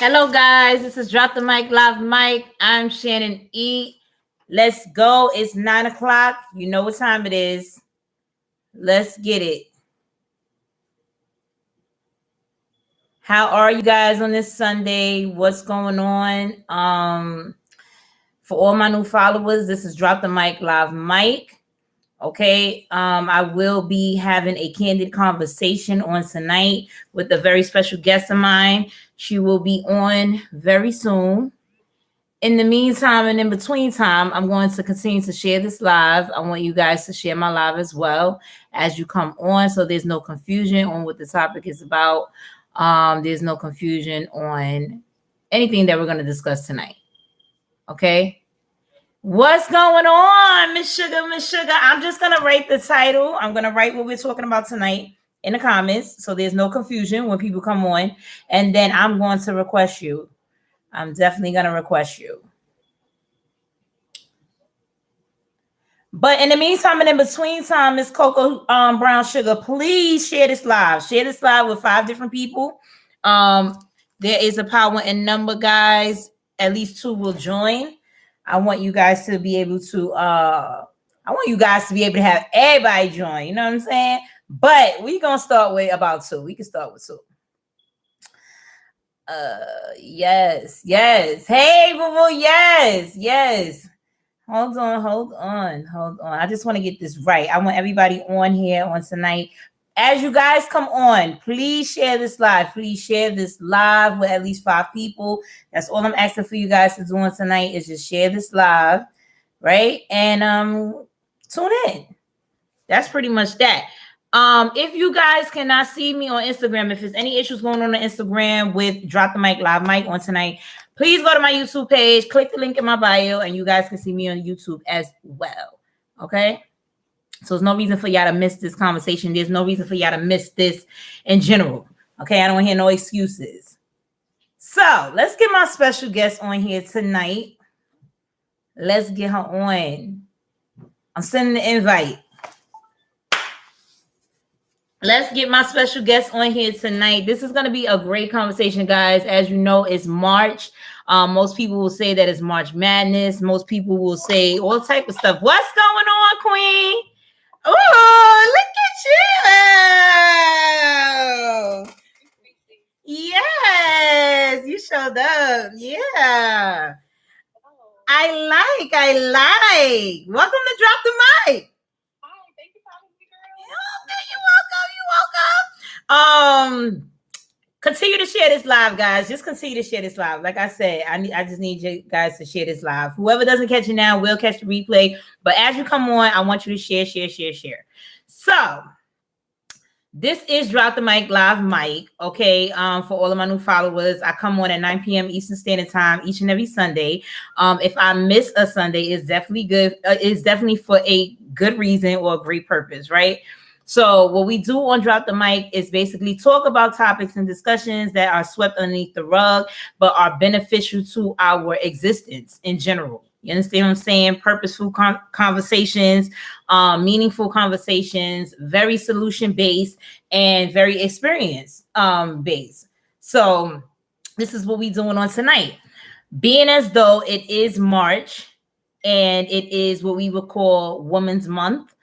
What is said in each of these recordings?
Hello, guys. This is Drop the Mic Live Mic. I'm Shannon E. Let's go. It's 9 o'clock. You know what time it is. Let's get it. How are you guys on this Sunday? What's going on? For all my new followers, this is Drop the Mic Live Mic. Okay, I will be having a candid conversation on tonight with a very special guest of mine. She will be on very soon. In the meantime and in between time, I'm going to continue to share this live. I want you guys to share my live as well as you come on, so there's no confusion on what the topic is about. There's no confusion on anything that we're going to discuss tonight. Okay. What's going on, Miss Sugar, Miss Sugar? I'm just going to write the title. I'm going to write what we're talking about tonight in the comments, so there's no confusion when people come on. And then I'm going to request you. I'm definitely going to request you. But in the meantime and in between time, Miss Coco Brown Sugar, please share this live. Share this live with 5 different people. There is a power in number, guys. At least 2 will join. I want you guys to be able to have everybody join. You know what I'm saying? But we're going to start with about 2. We can start with 2. Yes. Hey, boo-boo, yes. Hold on. I just want to get this right. I want everybody on here on tonight. As you guys come on, please share this live. Please share this live with at least 5 people. That's all I'm asking for you guys to do on tonight is just share this live, right? And tune in. That's pretty much that. If you guys cannot see me on Instagram, if there's any issues going on Instagram with Drop the Mic Live Mic on tonight, please go to my YouTube page, click the link in my bio, and you guys can see me on YouTube as well. Okay? So there's no reason for y'all to miss this conversation. There's no reason for y'all to miss this in general. Okay? I don't hear no excuses. So let's get my special guest on here tonight. Let's get her on. I'm sending the invite. Let's get my special guest on here tonight. This is going to be a great conversation, guys. As you know, it's March. Most people will say that it's March Madness. Most people will say all type of stuff. What's going on, Queen? Oh, look at you. Yes, you showed up. Yeah. I like. Welcome to Drop the Mic. You're welcome. Continue to share this live, guys. Just continue to share this live. Like I said, I just need you guys to share this live. Whoever doesn't catch it now will catch the replay. But as you come on, I want you to share. So this is Drop the Mic Live Mic. Okay. For all of my new followers, I come on at 9 p.m. Eastern Standard Time each and every Sunday. If I miss a Sunday, it's definitely good. It's definitely for a good reason or a great purpose, right? So what we do on Drop the Mic is basically talk about topics and discussions that are swept underneath the rug, but are beneficial to our existence in general. You understand what I'm saying? Purposeful conversations, meaningful conversations, very solution-based and very experience-based. So this is what we're doing on tonight. Being as though it is March and it is what we would call Women's Month,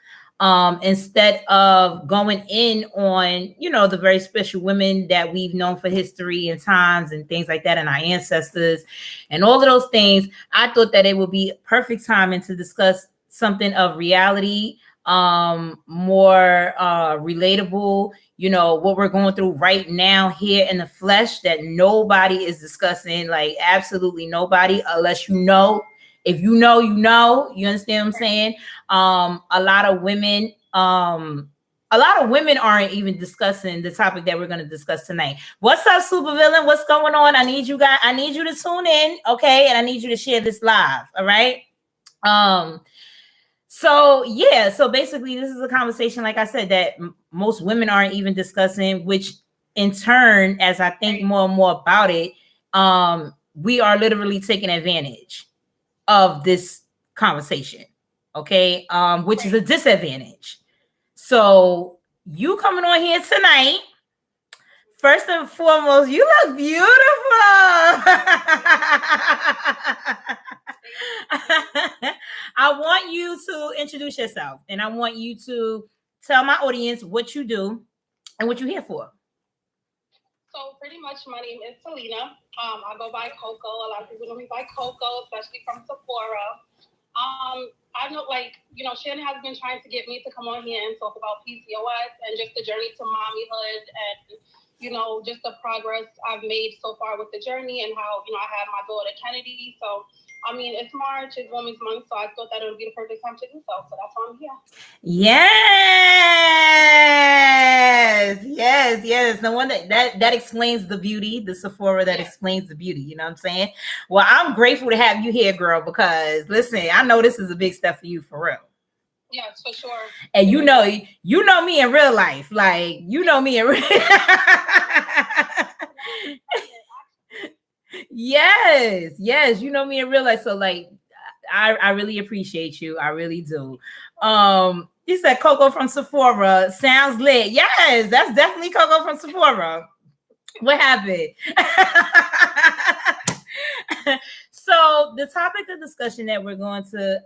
instead of going in on, the very special women that we've known for history and times and things like that, and our ancestors and all of those things, I thought that it would be perfect timing to discuss something of reality, more relatable, what we're going through right now here in the flesh that nobody is discussing, like absolutely nobody, unless you know. If you know, you understand what I'm saying? A lot of women aren't even discussing the topic that we're going to discuss tonight. What's up, supervillain? What's going on? I need you to tune in, okay? And I need you to share this live, all right? So basically this is a conversation, like I said, that most women aren't even discussing, which in turn, as I think more and more about it, we are literally taking advantage of this conversation, okay, which is a disadvantage. So you coming on here tonight, First and foremost, you look beautiful. I want you to introduce yourself, and I want you to tell my audience what you do and what you're here for. So pretty much my name is Selena. I go by Coco. A lot of people know me by Coco, especially from Sephora. I know, Shannon has been trying to get me to come on here and talk about PCOS and just the journey to mommyhood and, just the progress I've made so far with the journey and how, I had my daughter Kennedy. So, it's March, it's Women's Month, so I thought that it would be the perfect time to do so. So that's why I'm here. Yes. No wonder that explains the beauty, the Sephora that explains the beauty. You know what I'm saying? Well, I'm grateful to have you here, girl, because listen, I know this is a big step for you for real. Yes, for sure. And you know me in real life. Like, you know me in real Yes, you know me in real life. So like I really appreciate you. I really do. You said Coco from Sephora. Sounds lit. Yes, that's definitely Coco from Sephora. What happened? So the topic of discussion that we're going to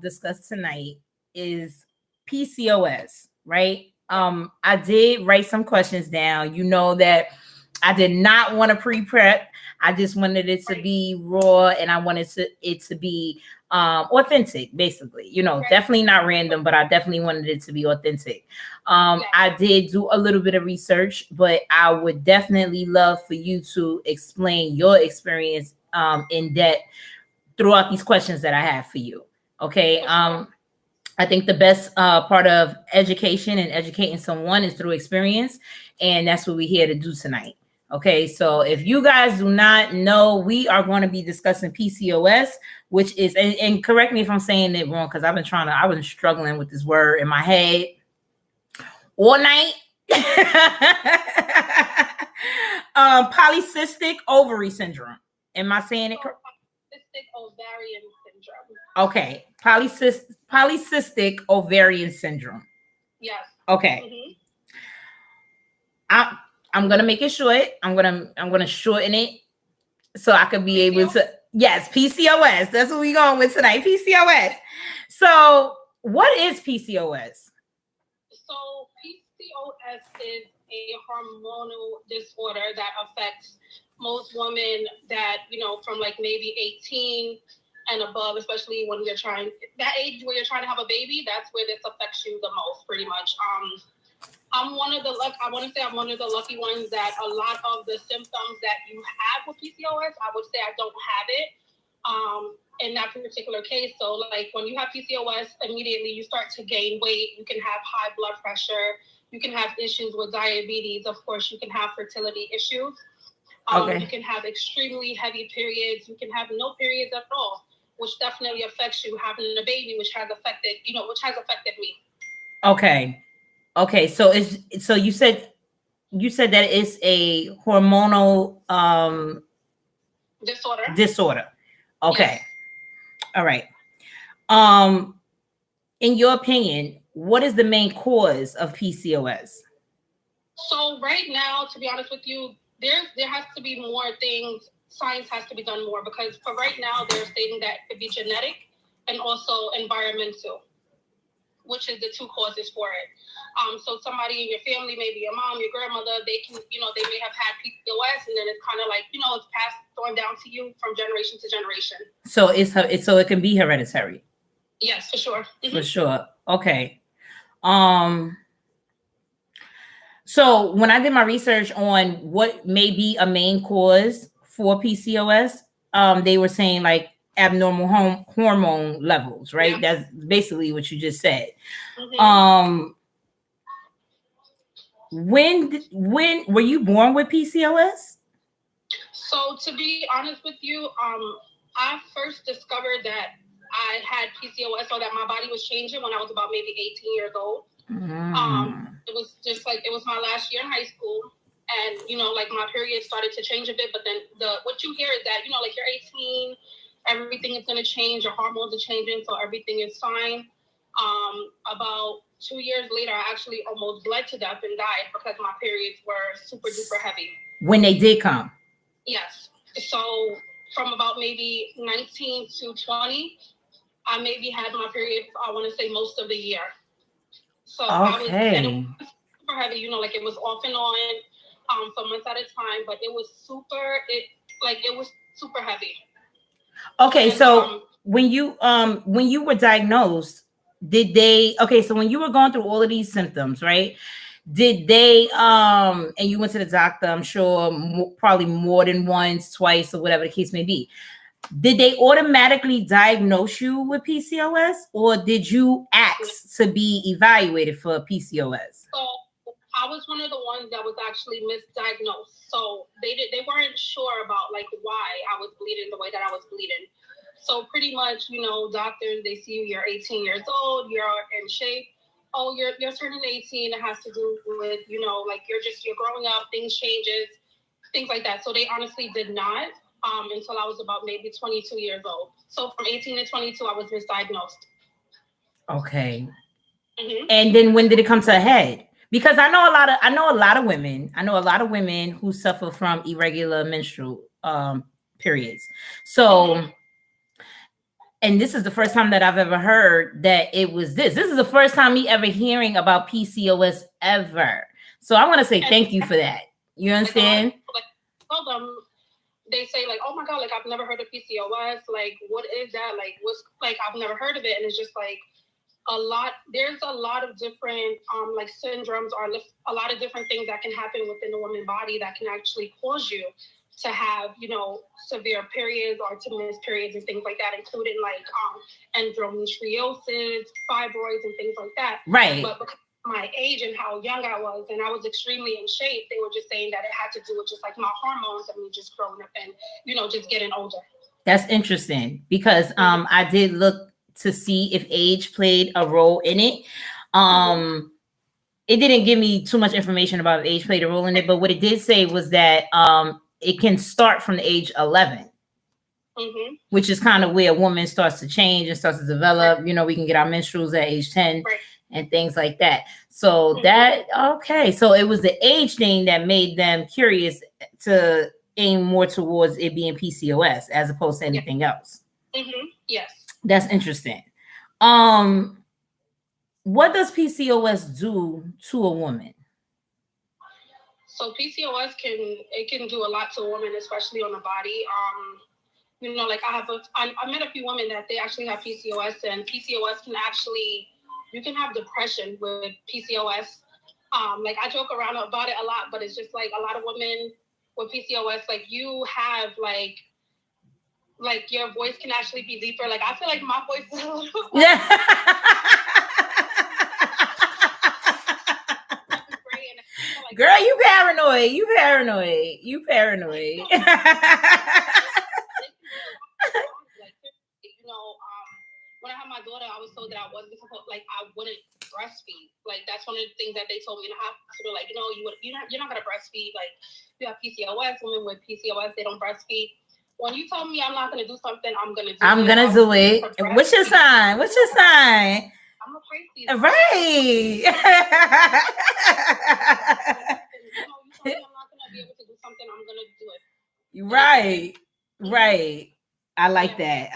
discuss tonight is PCOS, right? I did write some questions down. You know that I did not want to pre-prep. I just wanted it to be raw, and I wanted it to be authentic, basically. Definitely not random, but I definitely wanted it to be authentic. I did do a little bit of research, but I would definitely love for you to explain your experience in depth throughout these questions that I have for you. Okay. I think the best part of education and educating someone is through experience, and that's what we're here to do tonight. Okay, so if you guys do not know, we are going to be discussing PCOS, which is, and correct me if I'm saying it wrong, because I was struggling with this word in my head all night. Polycystic ovary syndrome. Am I saying it correct? Polycystic ovarian syndrome. Okay, polycystic ovarian syndrome. Yes. Okay. I'm gonna make it short. I'm gonna shorten it so I could be able to. Yes, PCOS. That's what we're going with tonight. PCOS. So, what is PCOS? So, PCOS is a hormonal disorder that affects most women that from like maybe 18 and above, especially when you're that age where you're trying to have a baby. That's where this affects you the most, pretty much. I'm one of the lucky ones that a lot of the symptoms that you have with PCOS, I would say I don't have it in that particular case. So like when you have PCOS, immediately you start to gain weight. You can have high blood pressure. You can have issues with diabetes. Of course, you can have fertility issues. You can have extremely heavy periods. You can have no periods at all, which definitely affects you having a baby, which has affected me. Okay, so you said that it's a hormonal disorder. Okay. Yes. All right. In your opinion, what is the main cause of PCOS? So right now, to be honest with you, there has to be more things. Science has to be done more, because for right now, they're stating that it could be genetic and also environmental, which is the two causes for it. So somebody in your family, maybe your mom, your grandmother, they may have had PCOS, and then it's kind of like, it's passed on down to you from generation to generation. So it can be hereditary. Yes, for sure. Mm-hmm. For sure. Okay. So when I did my research on what may be a main cause for PCOS, they were saying like abnormal hormone levels, right? Yeah. That's basically what you just said. Mm-hmm. When were you born with PCOS? So to be honest with you, I first discovered that I had PCOS, or that my body was changing, when I was about maybe 18 years old. It was just like, it was my last year in high school, and like my period started to change a bit. But then what you hear is that like you're 18, everything is going to change, your hormones are changing, so everything is fine. about 2 years later, I actually almost bled to death and died because my periods were super duper heavy. When they did come? Yes. So from about maybe 19 to 20, I maybe had my period, I want to say most of the year. So I was, and it was super heavy, you know, like it was off and on for months at a time, but it was super heavy. Okay, and, so when you were diagnosed, did they, okay, so when you were going through all of these symptoms, right? Did they and you went to the doctor, I'm sure probably more than once, twice, or whatever the case may be. Did they automatically diagnose you with PCOS, or did you ask to be evaluated for PCOS? So I was one of the ones that was actually misdiagnosed. So they weren't sure about like why I was bleeding the way that I was bleeding. So pretty much, you know, doctors, they see you're 18 years old, you're in shape. Oh, you're turning 18. It has to do with, you know, like you're growing up, things changes, things like that. So they honestly did not until I was about maybe 22 years old. So from 18 to 22, I was misdiagnosed. Okay. Mm-hmm. And then when did it come to a head? Because I know a lot of women who suffer from irregular menstrual periods. So, and this is the first time that I've ever heard that it was this. This is the first time me ever hearing about PCOS ever. So I want to say thank you for that. You understand? Tell them, they say like, oh my God, like I've never heard of PCOS. Like, what is that? Like, what's like, I've never heard of it. And it's just like there's a lot of different like syndromes or a lot of different things that can happen within the woman's body that can actually cause you to have, you know, severe periods or to miss periods and things like that, including like endometriosis, fibroids, and things like that. Right. But because of my age and how young I was, and I was extremely in shape, they were just saying that it had to do with just like my hormones and me just growing up and, you know, just getting older. That's interesting because I did look to see if age played a role in it. It didn't give me too much information about if age played a role in it, but what it did say was that it can start from the age 11, which is kind of where a woman starts to change and starts to develop. You know, we can get our menstruals at age 10 and things like that. So that, okay. So it was the age thing that made them curious to aim more towards it being PCOS as opposed to anything else. Yes. That's interesting. What does PCOS do to a woman? So PCOS can do a lot to a woman, especially on the body. You know, like I met a few women that they actually have PCOS, and PCOS can actually, you can have depression with PCOS. Like I joke around about it a lot, but it's just like a lot of women with PCOS, like you have like your voice can actually be deeper. Like I feel like my voice is a little Girl, you paranoid. You know, when I had my daughter, I was told that I wasn't supposed, like I wouldn't breastfeed. Like that's one of the things that they told me in the hospital. Like, you know, you're not gonna breastfeed. Like you have PCOS. Women with PCOS, they don't breastfeed. When you told me I'm not gonna do something, I'm gonna do it. What's your sign? I'm a crazy. Right. You told me I'm not gonna be able to do something, I'm gonna do it. Right. I like that.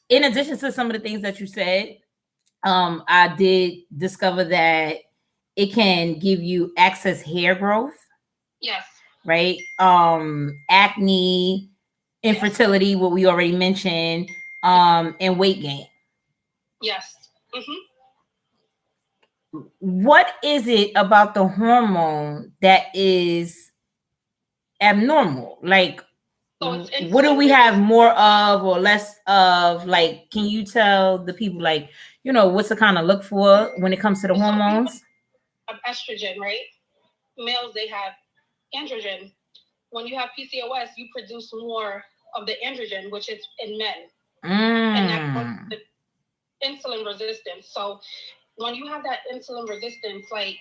In addition to some of the things that you said, I did discover that it can give you excess hair growth. Yes. Right. Acne, infertility, what we already mentioned, and weight gain. Yes. What is it about the hormone that is abnormal? Like, what do we have more of or less of? Like, can you tell the people, like, you know, what's to kind of look for when it comes to the hormones? Estrogen, right? Males, they have androgen. When you have PCOS, you produce more of the androgen, which is in men. And that's insulin resistance. So when you have that insulin resistance, like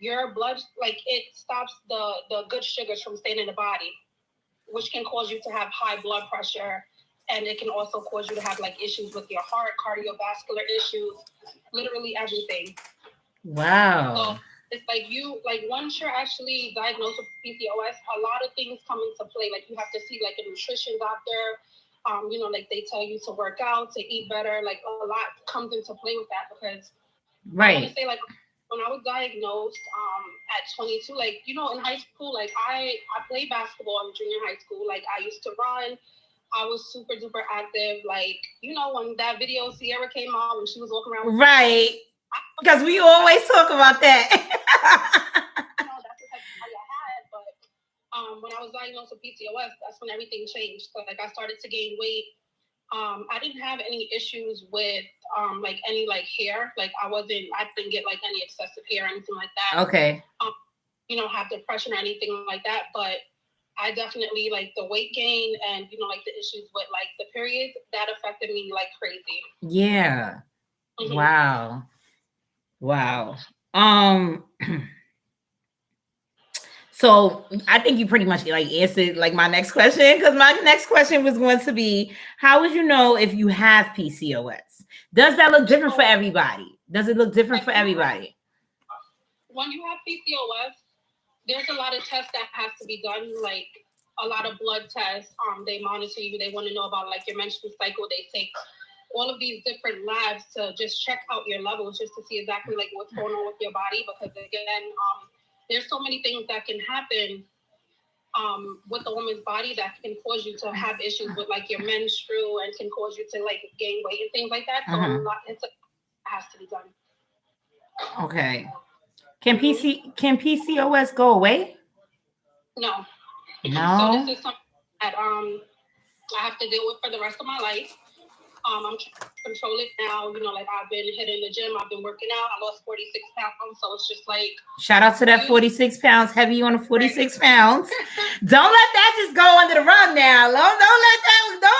your blood, like it stops the good sugars from staying in the body, which can cause you to have high blood pressure, and it can also cause you to have like issues with your heart, cardiovascular issues, literally everything. Wow. So it's like once you're actually diagnosed with PCOS, a lot of things come into play. Like you have to see like a nutrition doctor. Like they tell you to work out, to eat better. Like a lot comes into play with that because I want to say like when I was diagnosed at 22, like in high school, like I played basketball in junior high school. Like I used to run. I was super duper active. Like when that video Sierra came out when she was walking around. Right. Because we always talk about that. That's the type of body I had, but when I was diagnosed with PCOS, that's when everything changed. So like I started to gain weight. I didn't have any issues with like any like hair. Like I didn't get like any excessive hair or anything like that. Okay. Have depression or anything like that. But I definitely like the weight gain and like the issues with like the periods that affected me like crazy. Yeah. Mm-hmm. Wow. So I think you pretty much like answered like my next question, because my next question was going to be, how would you know if you have PCOS? Does that look different for everybody? Does it look different for everybody? When you have PCOS, there's a lot of tests that has to be done, like a lot of blood tests. They monitor you. They want to know about like your menstrual cycle. They take all of these different labs to just check out your levels, just to see exactly like what's going on with your body. Because again, there's so many things that can happen with the woman's body that can cause you to have issues with like your menstrual and can cause you to like gain weight and things like that. So it has to be done. Okay. Can PCOS go away? No. So this is something that I have to deal with for the rest of my life. I'm trying to control it now. Like I've been hitting the gym. I've been working out. I lost 46 pounds. So it's just like. Shout out to that 46 pounds. Heavy on the 46 pounds. Don't let that just go under the rug now. Don't let that go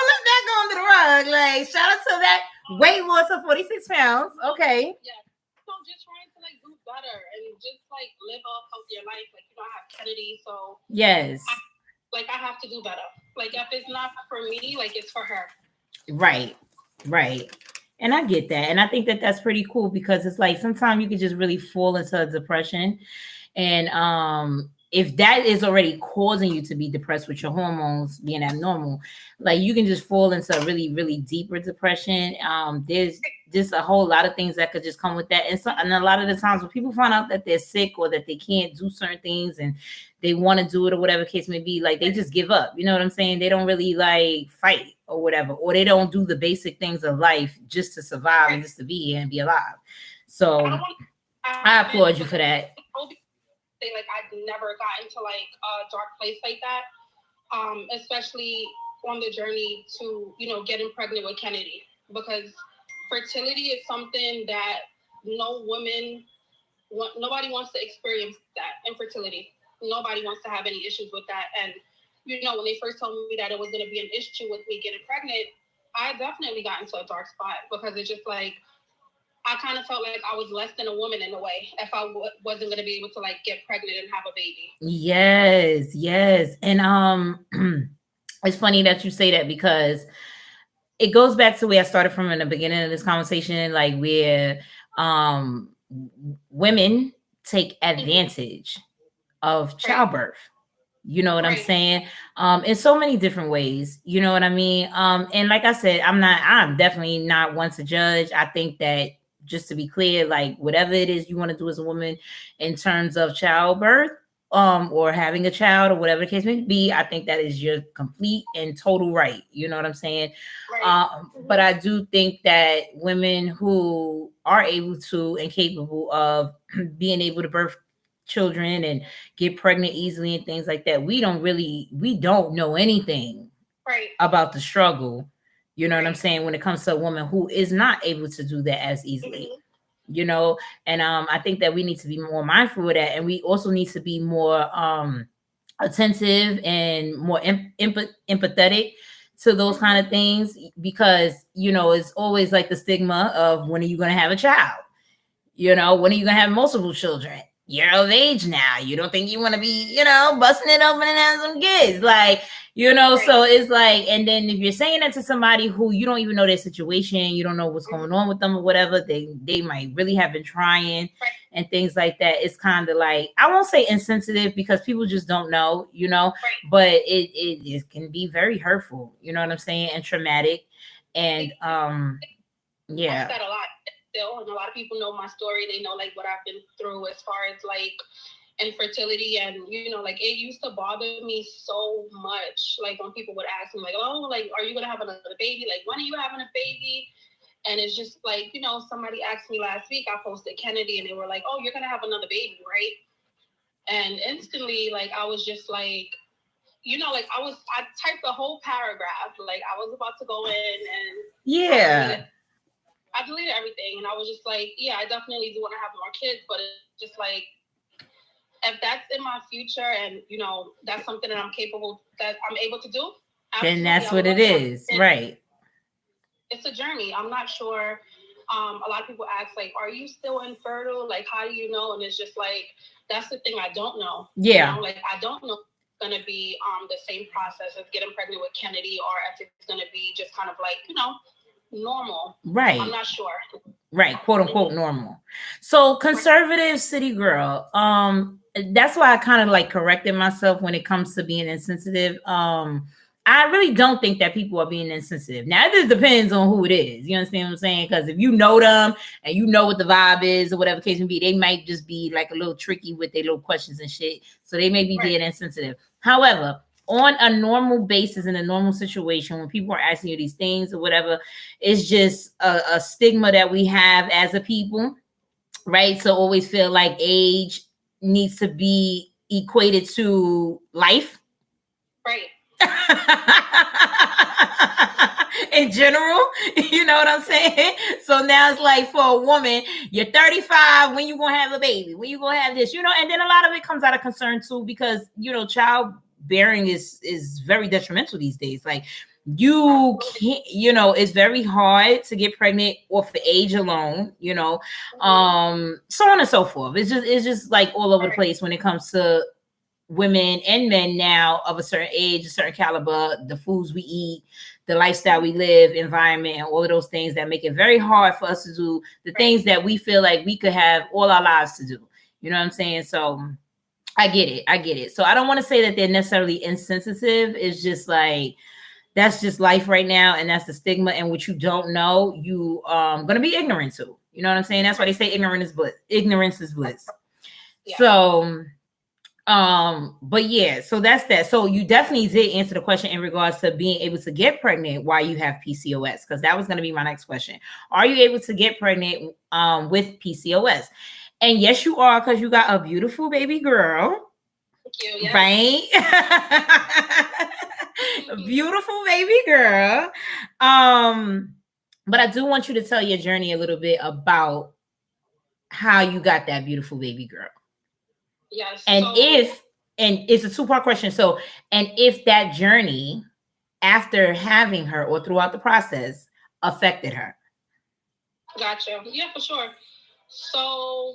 under the rug. Like shout out to that weight loss of 46 pounds. Okay. Yeah. So just trying to like do better and just like live a healthier life. Like I have Kennedy, so. Yes. I have to do better. Like if it's not for me, like it's for her. Right. And I get that. And I think that that's pretty cool, because it's like sometimes you can just really fall into a depression. And if that is already causing you to be depressed with your hormones being abnormal, like you can just fall into a really, really deeper depression. There's just a whole lot of things that could just come with that. And a lot of the times when people find out that they're sick or that they can't do certain things and they want to do it or whatever case may be, like they just give up. You know what I'm saying? They don't really like fight or whatever, or they don't do the basic things of life just to survive and just to be here and be alive. So I applaud you for that. Like I've never gotten to like a dark place like that, especially on the journey to getting pregnant with Kennedy, because fertility is something that nobody wants to experience that. Infertility, nobody wants to have any issues with that. And when they first told me that it was going to be an issue with me getting pregnant, I definitely got into a dark spot, because it's just like I kind of felt like I was less than a woman in a way if I wasn't going to be able to like get pregnant and have a baby. Yes. And it's funny that you say that, because it goes back to where I started from in the beginning of this conversation, like where women take advantage of childbirth. You know what I'm saying? In so many different ways. You know what I mean? And like I said, I'm definitely not one to judge. I think that, just to be clear, like whatever it is you want to do as a woman in terms of childbirth, or having a child or whatever the case may be, I think that is your complete and total right. You know what I'm saying? But I do think that women who are able to and capable of being able to birth children and get pregnant easily and things like that, we don't know anything about the struggle. You know what I'm saying? When it comes to a woman who is not able to do that as easily, and I think that we need to be more mindful of that. And we also need to be more attentive and more empathetic to those kind of things, because, it's always like the stigma of, when are you going to have a child? When are you going to have multiple children? You're of age now. You don't think you want to be, busting it open and having some kids. Like, You know, Right. so it's like, and then if you're saying that to somebody who you don't even know their situation, you don't know what's going on with them or whatever, they might really have been trying and things like that. It's kind of like, I won't say insensitive because people just don't know, you know, but it can be very hurtful, you know what I'm saying, and traumatic. And yeah. I said a lot still, and a lot of people know my story. They know like what I've been through as far as like infertility, and you know, like it used to bother me so much. Like when people would ask me, like, "Oh, like, are you gonna have another baby? Like, when are you having a baby?" And it's just like, you know, somebody asked me last week. I posted Kennedy, and they were like, "Oh, you're gonna have another baby, right?" And instantly, like, I was just like, you know, like I typed the whole paragraph. Like I was about to go in and I deleted everything, and I was just like, yeah, I definitely do want to have more kids, but it's just like, if that's in my future and, you know, that's something that I'm able to do, then that's what it is. Right. It's a journey. I'm not sure. A lot of people ask, like, are you still infertile? Like, how do you know? And it's just like, that's the thing I don't know. Yeah. You know, like, I don't know if it's going to be the same process as getting pregnant with Kennedy, or if it's going to be just kind of like, you know, normal. Right. I'm not sure. Right, quote unquote normal. So conservative city girl. That's why I kind of like corrected myself when it comes to being insensitive. I really don't think that people are being insensitive. Now it just depends on who it is. You understand what I'm saying? Because if you know them and you know what the vibe is or whatever case may be, they might just be like a little tricky with their little questions and shit. So they may be being insensitive. However, on a normal basis, in a normal situation, when people are asking you these things or whatever, it's just a stigma that we have as a people, right? So always feel like age needs to be equated to life. Right. In general, you know what I'm saying? So now it's like, for a woman, you're 35, when you gonna have a baby? When you gonna have this? You know, and then a lot of it comes out of concern too, because, you know, childbearing is very detrimental these days. Like, you can't, you know, it's very hard to get pregnant off the age alone, you know, so on and so forth. It's just like all over the place when it comes to women and men now of a certain age, a certain caliber, the foods we eat, the lifestyle we live, environment, and all of those things that make it very hard for us to do the things that we feel like we could have all our lives to do. You know what I'm saying? So I get it. So I don't want to say that they're necessarily insensitive. It's just like, that's just life right now, and that's the stigma. And what you don't know, you gonna be ignorant to. You know what I'm saying? That's why they say ignorance is bliss. Yeah. So but yeah, so that's that. So you definitely did answer the question in regards to being able to get pregnant while you have PCOS, because that was going to be my next question. Are you able to get pregnant with PCOS? And yes, you are, because you got a beautiful baby girl. Thank you. Yes. Right? A beautiful baby girl. But I do want you to tell your journey a little bit about how you got that beautiful baby girl. Yes. And it's a two-part question. So, and if that journey after having her or throughout the process affected her. Gotcha. Yeah, for sure. So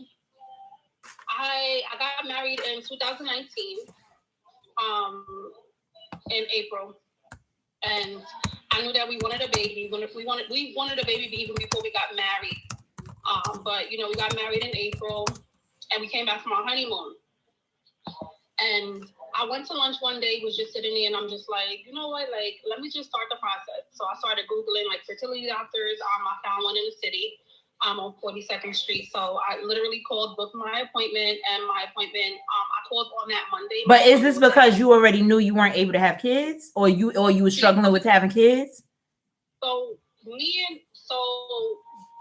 I got married in 2019, in April, and I knew that we wanted a baby. We wanted a baby even before we got married. But you know, we got married in April, and we came back from our honeymoon. And I went to lunch one day, was just sitting there, and I'm just like, you know what, like, let me just start the process. So I started Googling like fertility doctors. I found one in the city, on 42nd Street. So I literally booked my appointment, and my appointment, I called on that Monday. But is this because you already knew you weren't able to have kids, or you were struggling with having kids? So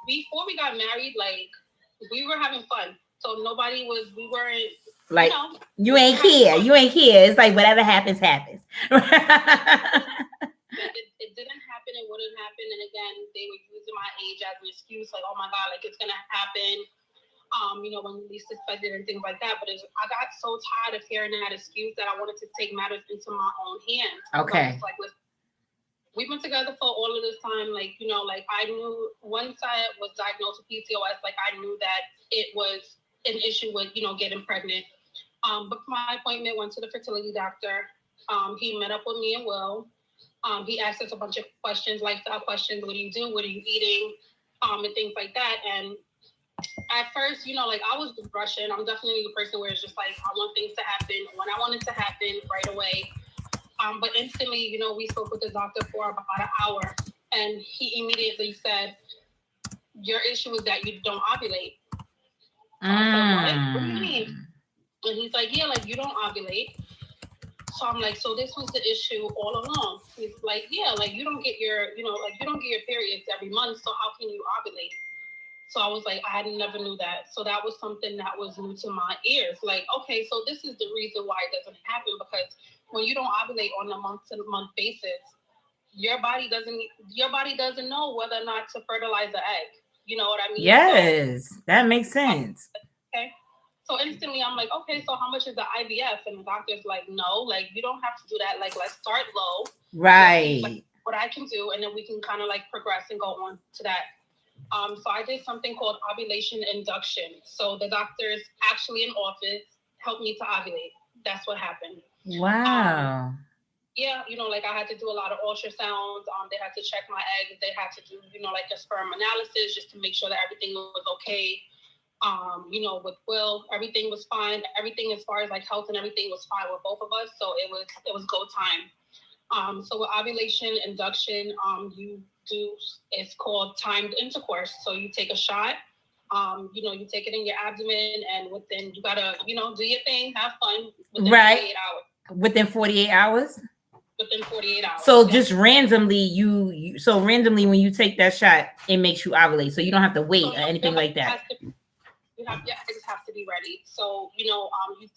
before we got married, like, we were having fun. So we weren't, like, you ain't here. It's like whatever happens. It didn't happen. It wouldn't happen. And again, they were using my age as an excuse, like, oh my God, like, it's gonna happen. You know, when you least expected and things like that. But I got so tired of hearing that excuse that I wanted to take matters into my own hands. Okay. Like, listen, we've been together for all of this time. Like, you know, like, I knew once I was diagnosed with PCOS, like, I knew that it was an issue with, you know, getting pregnant. Booked my appointment, went to the fertility doctor. He met up with me and Will. He asked us a bunch of questions, lifestyle questions. What do you do? What are you eating? And things like that. And at first, like I was rushing. I'm definitely the person where it's just like, I want things to happen when I want it to happen right away. But instantly, we spoke with the doctor for about an hour, and he immediately said, your issue is that you don't ovulate. So I said, what do you mean? And he's like, yeah, like you don't ovulate. So I'm like, so this was the issue all along. He's like, yeah, like you don't get your, like you don't get your periods every month. So how can you ovulate? So I was like, I never knew that. So that was something that was new to my ears. Like, okay, so this is the reason why it doesn't happen, because when you don't ovulate on a month-to-month basis, your body doesn't know whether or not to fertilize the egg. You know what I mean? Yes, so, that makes sense. Okay. So instantly I'm like, okay, so how much is the IVF? And the doctor's like, no, like you don't have to do that. Like, let's start low. Right. Like, what I can do, and then we can kind of like progress and go on to that. So I did something called ovulation induction. So the doctors actually in office helped me to ovulate. That's what happened. Wow. Yeah, like I had to do a lot of ultrasounds. They had to check my eggs. They had to do, like a sperm analysis just to make sure that everything was okay. With Will, everything was fine. Everything as far as like health and everything was fine with both of us. So it was go time. So with ovulation induction, you do, it's called timed intercourse. So you take a shot, you take it in your abdomen, and within, you gotta, do your thing, have fun within 48 hours. Within 48 hours? Within 48 hours. So just randomly, you randomly when you take that shot, it makes you ovulate. So you don't have to wait or anything like that. Your eggs have to be ready. So, you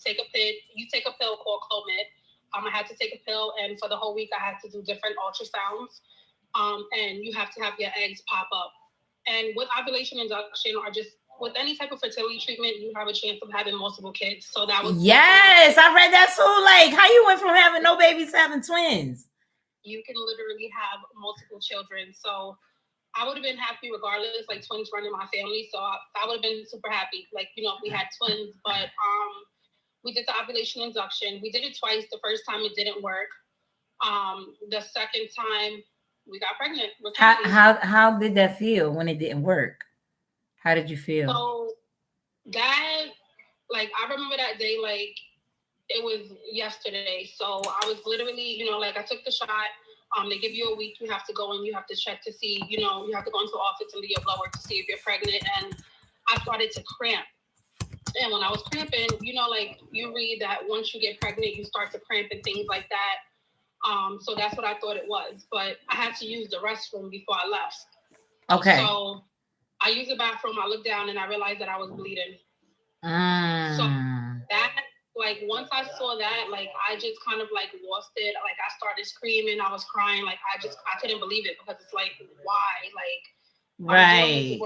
take a pill called Clomid. I had to take a pill, and for the whole week I had to do different ultrasounds. And you have to have your eggs pop up. And with ovulation induction, or just with any type of fertility treatment, you have a chance of having multiple kids. So that was yes, I read that too. Like, how you went from having no babies to having twins? You can literally have multiple children. So I would have been happy regardless, like twins running my family. So I would have been super happy, like, if we had twins. But we did the ovulation induction. We did it twice. The first time it didn't work. The second time we got pregnant. How did that feel when it didn't work? How did you feel? So that, like, I remember that day like it was yesterday. So I was literally, like I took the shot. They give you a week. You have to go and you have to check to see, you have to go into the office and do your blood work to see if you're pregnant. And I started to cramp. And when I was cramping, like you read that once you get pregnant, you start to cramp and things like that. So that's what I thought it was. But I had to use the restroom before I left. Okay. So I used the bathroom. I looked down and I realized that I was bleeding. So that, like, once I saw that, like, I just kind of like lost it. Like, I started screaming. I was crying. Like, I couldn't believe it, because it's like, why? Like, right.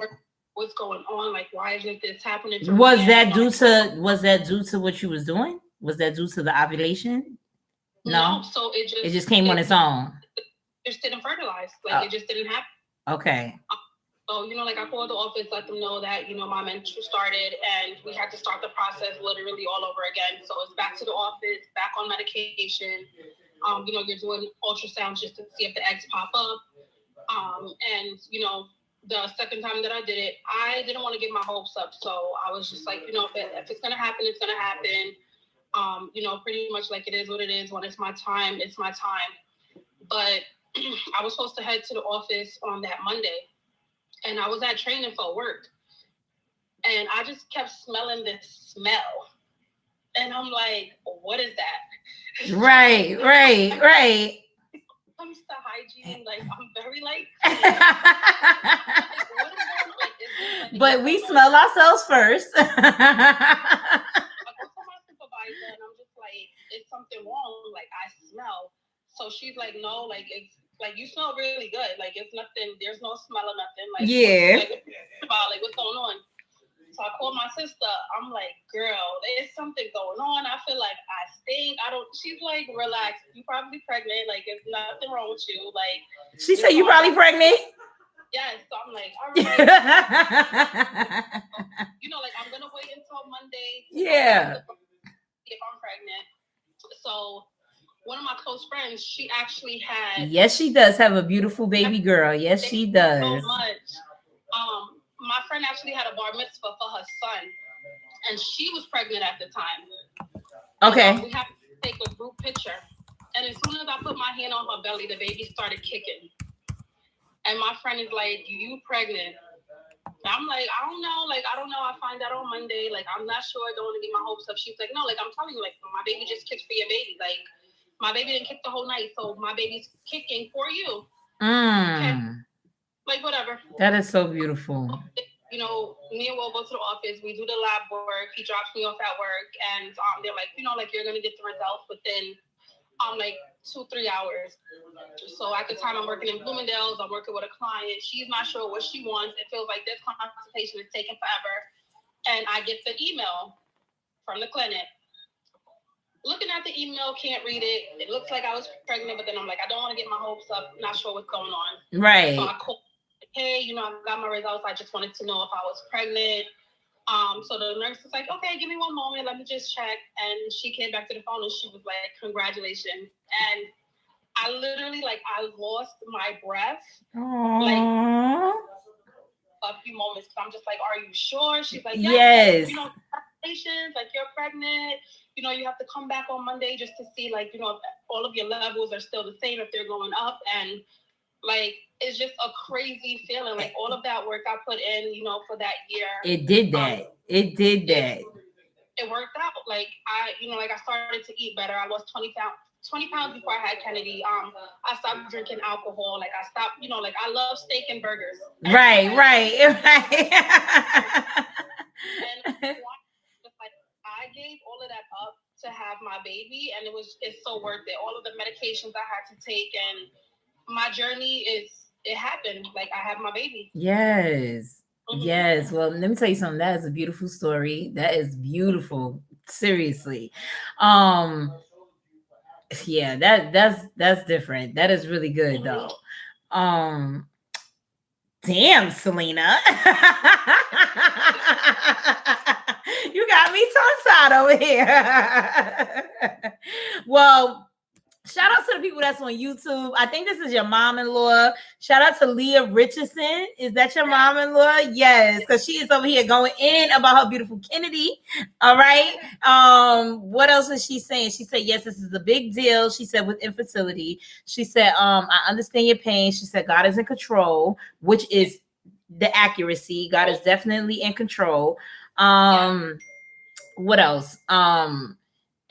What's going on? Like, why isn't this happening to me? Was that due to what you was doing? Was that due to the ovulation? No. So it just came on its own. It just didn't fertilize. Like, it just didn't happen. Okay. So, like I called the office, let them know that, my menstrual started, and we had to start the process literally all over again. So it's back to the office, back on medication. You're doing ultrasounds just to see if the eggs pop up. And, the second time that I did it, I didn't want to get my hopes up. So I was just like, if it's going to happen, it's going to happen. Pretty much like it is what it is. When it's my time, it's my time. But I was supposed to head to the office on that Monday. And I was at training for work. And I just kept smelling this smell. And I'm like, what is that? Right. Comes to hygiene, like, I'm very like, like, what is going on? Like, but we smell ourselves first. I go to my supervisor and I'm just like, is something wrong? Like, I smell. So she's like, no, like, it's like, you smell really good. Like, it's nothing, there's no smell or nothing. Like, yeah. Like, what's going on? So I called my sister. I'm like, girl, there's something going on. I feel like I stink. She's like, relax. You probably pregnant. Like, there's nothing wrong with you. Like, she said, you probably pregnant? Yes. So I'm like, all right. Like, I'm going to wait until Monday. Yeah. See if I'm pregnant. So one of my close friends, she actually had. Yes, she does have a beautiful baby girl. Yes, she does. So much. My friend actually had a bar mitzvah for her son, and she was pregnant at the time. Okay. We had to take a group picture, and as soon as I put my hand on her belly, the baby started kicking. And my friend is like, "You pregnant?" I'm like, I don't know. I find out on Monday. Like, I'm not sure. I don't want to get my hopes up. She's like, no, like, I'm telling you, like, my baby just kicked for your baby. Like, my baby didn't kick the whole night, so my baby's kicking for you. Okay? Like, whatever. That is so beautiful. You know, me and Will go to the office. We do the lab work. He drops me off at work, and they're like, you know, like, you're gonna get the results within like 2-3 hours. So at the time I'm working in Bloomingdale's, I'm working with a client. She's not sure what she wants. It feels like this consultation is taking forever. And I get the email from the clinic. Looking at the email, can't read it. It looks like I was pregnant, but then I'm like, I don't want to get my hopes up. Not sure what's going on. Right. So I called, hey, you know, I got my results. I just wanted to know if I was pregnant. So the nurse was like, okay, give me one moment. Let me just check. And she came back to the phone and she was like, congratulations. And I literally, like, I lost my breath. Aww. Like, a few moments. I'm just like, are you sure? She's like, yes. You know, congratulations, like, you're pregnant. You know, you have to come back on Monday just to see, like, you know, if all of your levels are still the same, if they're going up. And, like, it's just a crazy feeling. Like, all of that work I put in, you know, for that year. It did that. It did that. It worked out. Like, I started to eat better. I lost 20 pounds before I had Kennedy. I stopped drinking alcohol. Like, I stopped, you know, like, I love steak and burgers. Right. And like, I gave all of that up to have my baby, and it's so worth it. All of the medications I had to take, and my journey it happened. Like, I have my baby. Yes. Mm-hmm. Yes. Well, let me tell you something. That is a beautiful story. That is beautiful. Seriously. Yeah, that's different. That is really good though. Damn, Selena. You got me tongue-tied over here. Well, shout out to the people that's on YouTube. I think this is your mom-in-law. Shout out to Leah Richardson. Is that your mom-in-law? Yes, because she is over here going in about her beautiful Kennedy. All right. What else is she saying? She said, yes, this is a big deal. She said, with infertility. She said, I understand your pain. She said, God is in control, which is the accuracy. God is definitely in control. What else?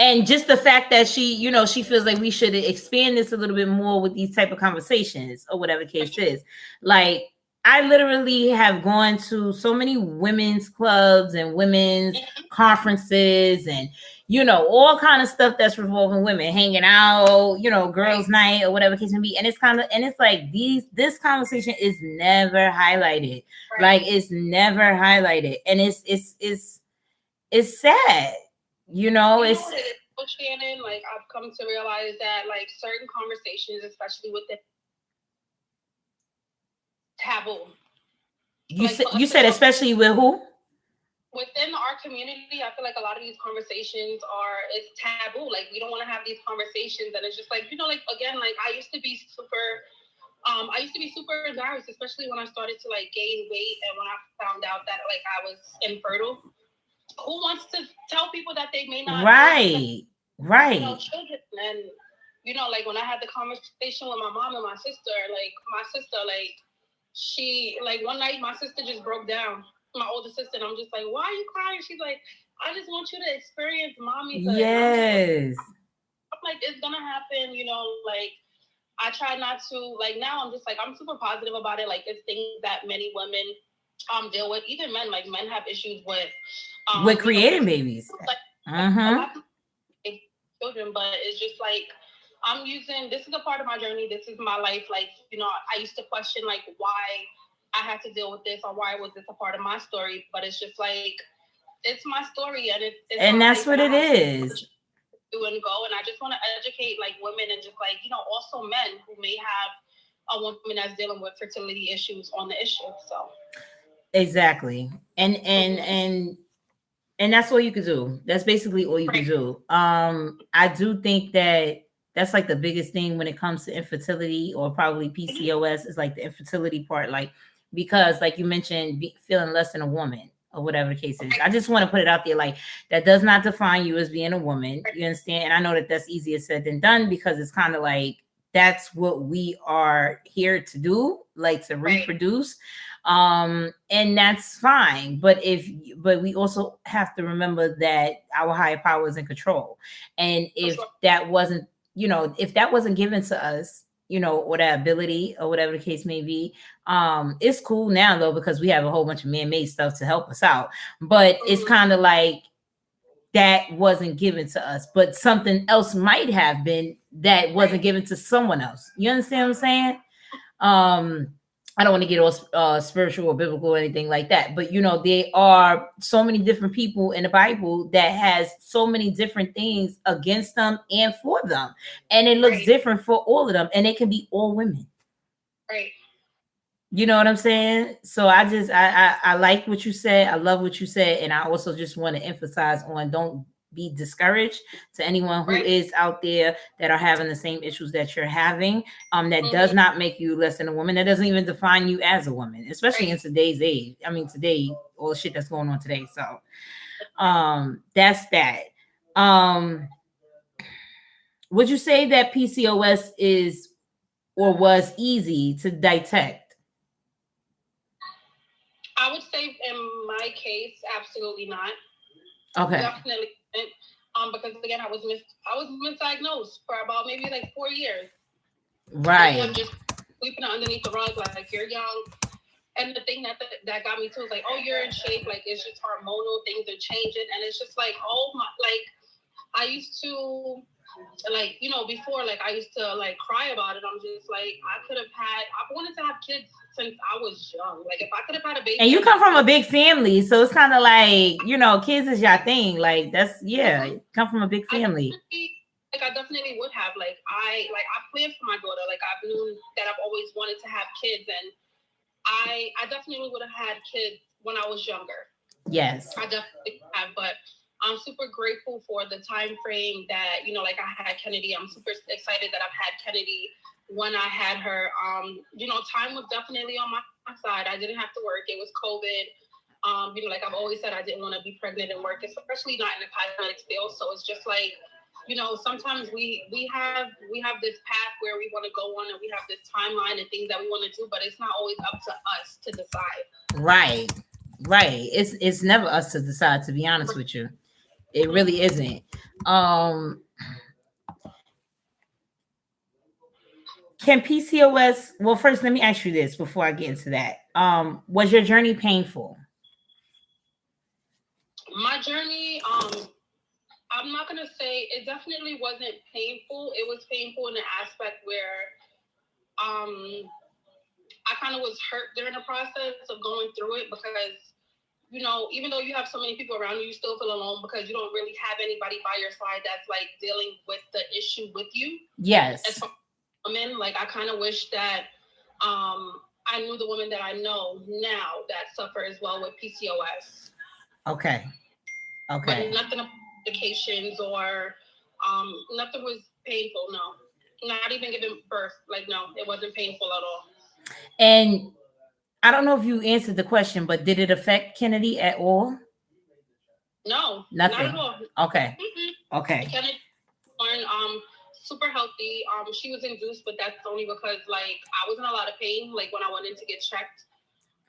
And just the fact that she, you know, she feels like we should expand this a little bit more with these type of conversations or whatever the case is. Like, I literally have gone to so many women's clubs and women's conferences and, you know, all kind of stuff that's revolving women, hanging out, you know, girls' night or whatever the case may be. And it's like this conversation is never highlighted. Like, it's never highlighted. And it's sad. You know, it's Shannon, like, I've come to realize that, like, certain conversations, especially with the taboo. You said especially with who? Within our community, I feel like a lot of these conversations it's taboo. Like, we don't want to have these conversations, and it's just like, you know, like, again, like, I used to be super embarrassed, especially when I started to, like, gain weight and when I found out that, like, I was infertile. Who wants to tell people that they may not right you know, children? And, you know, like, when I had the conversation with my mom and my sister, she, like, one night my sister just broke down, my older sister, and I'm just like, why are you crying? She's like, I just want you to experience mommyhood. Yes. I'm like, it's gonna happen, you know. Like, I try not to, like, now I'm just like, I'm super positive about it. Like, it's things that many women deal with, even men. Like, men have issues with creating babies. Like, a lot of children, but it's just like, this is a part of my journey. This is my life. Like, you know, I used to question, like, why I had to deal with this, or why was this a part of my story? But it's just like, it's my story, and it's and that's what it is. Do and go, and I just want to educate, like, women, and just, like, you know, also men who may have a woman that's dealing with fertility issues on the issue. So exactly, and that's all you can do. That's basically all you can do. I do think that that's like the biggest thing when it comes to infertility, or probably PCOS, is like the infertility part. Like, because like you mentioned, feeling less than a woman or whatever the case is. I just want to put it out there, like, that does not define you as being a woman. You understand? And I know that that's easier said than done, because it's kind of like, that's what we are here to do, like to reproduce. And that's fine. But we also have to remember that our higher power is in control. And if that wasn't, if that wasn't given to us, or that ability or whatever the case may be, it's cool now though, because we have a whole bunch of man-made stuff to help us out. But it's kind of like, that wasn't given to us, but something else might have been that wasn't given to someone else. You understand what I'm saying? I don't want to get all spiritual or biblical or anything like that, but there are so many different people in the Bible that has so many different things against them and for them, and it looks different for all of them, and it can be all women. Right. You know what I'm saying? So I like what you said. I love what you said. And I also just want to emphasize on, don't be discouraged, to anyone who is out there that are having the same issues that you're having. That does not make you less than a woman. That doesn't even define you as a woman, especially in today's age. I mean, today, all the shit that's going on today. So that's that. Would you say that PCOS is or was easy to detect? I would say in my case, absolutely not. Okay. Definitely. Because again, I was misdiagnosed for about maybe like 4 years. Right. I'm just sweeping it underneath the rug, like you're young. And the thing that got me too is like, oh, you're in shape. Like, it's just hormonal, things are changing. And it's just like, oh my, like, I used to, like, before, like, I used to like cry about it. I'm just like, I wanted to have kids since I was young. Like, if I could have had a baby. And you come from a big family, so it's kind of like, kids is your thing. Like, that's, you come from a big family. I definitely would have. Like, I planned for my daughter. Like, I've known that I've always wanted to have kids, and I definitely would have had kids when I was younger. Yes. I definitely have, but I'm super grateful for the time frame that, like, I had Kennedy. I'm super excited that I've had Kennedy when I had her. Time was definitely on my side. I didn't have to work. It was COVID. Like I've always said, I didn't want to be pregnant and work, especially not in the cosmetics field. So it's just like, sometimes we have this path where we want to go on, and we have this timeline and things that we want to do, but it's not always up to us to decide. Right. It's never us to decide, to be honest with you. It really isn't. Can PCOS, well, first, let me ask you this before I get into that. Was your journey painful? My journey, I'm not going to say it definitely wasn't painful. It was painful in the aspect where I kind of was hurt during the process of going through it, because even though you have so many people around you, you still feel alone because you don't really have anybody by your side that's like dealing with the issue with you. Yes. As far as women, like, I kind of wish that I knew the women that I know now that suffer as well with PCOS. Okay. But nothing medications or nothing was painful. No, not even giving birth. Like, no, it wasn't painful at all. And I don't know if you answered the question, but did it affect Kennedy at all? No, nothing. Not at all. Okay. Mm-hmm. Okay. Kennedy was born super healthy. She was induced, but that's only because, like, I was in a lot of pain, like, when I went in to get checked.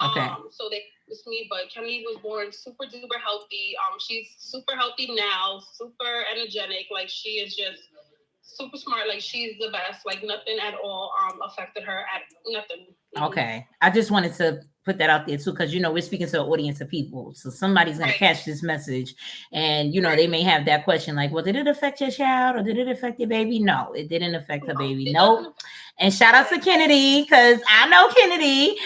Okay. So they induced me, but Kennedy was born super duper healthy. She's super healthy now, super energetic. Like, she is just super smart. Like, she's the best. Like, nothing at all affected her at nothing. Okay. I just wanted to put that out there too, because we're speaking to an audience of people, so somebody's going to catch this message, and they may have that question like, well, did it affect your child or did it affect your baby? No, it didn't affect her baby. Nope. And shout out to Kennedy, because I know Kennedy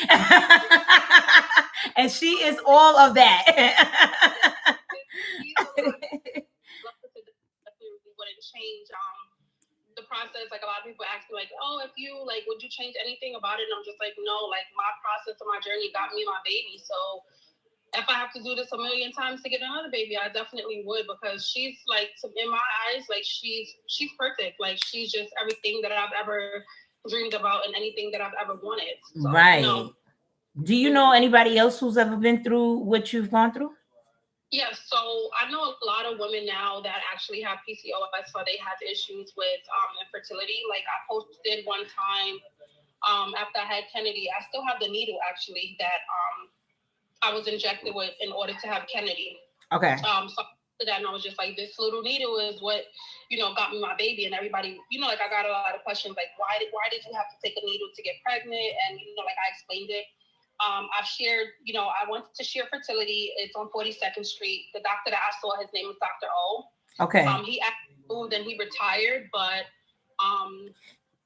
and she is all of that. Wouldn't change the process. Like, a lot of people ask me, like, oh, if you, like, would you change anything about it? And I'm just like, no, like, my process of my journey got me my baby. So if I have to do this a million times to get another baby, I definitely would, because she's like, in my eyes, like she's perfect. Like she's just everything that I've ever dreamed about and anything that I've ever wanted. So, right. You know, do you know anybody else who's ever been through what you've gone through? Yes, so I know a lot of women now that actually have PCOS, so they have issues with infertility. Like I posted one time after I had Kennedy, I still have the needle actually that I was injected with in order to have Kennedy. Okay. So after that, and I was just like, this little needle is what, you know, got me my baby. And everybody, you know, like I got a lot of questions like, why did you have to take a needle to get pregnant? And, you know, like I explained it. I've shared, you know, I wanted to share fertility. It's on 42nd Street. The doctor that I saw, his name is Dr. O. Okay. He actually moved and he retired, but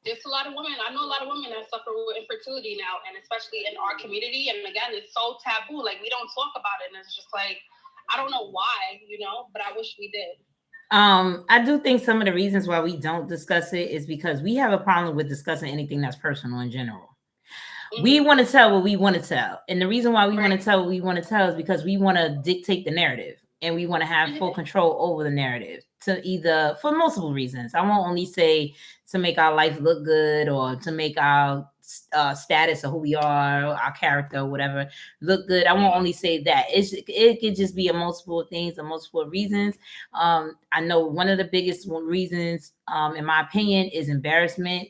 there's a lot of women. I know a lot of women that suffer with infertility now, and especially in our community. And again, it's so taboo. Like we don't talk about it, and it's just like, I don't know why, you know, but I wish we did. I do think some of the reasons why we don't discuss it is because we have a problem with discussing anything that's personal in general. We want to tell what we want to tell. And the reason why we want to tell what we want to tell is because we want to dictate the narrative and we want to have full control over the narrative to either for multiple reasons. I won't only say to make our life look good or to make our status of who we are, our character, whatever, look good. I won't only say that. It could just be a multiple things, a multiple reasons. I know one of the biggest reasons, in my opinion, is embarrassment.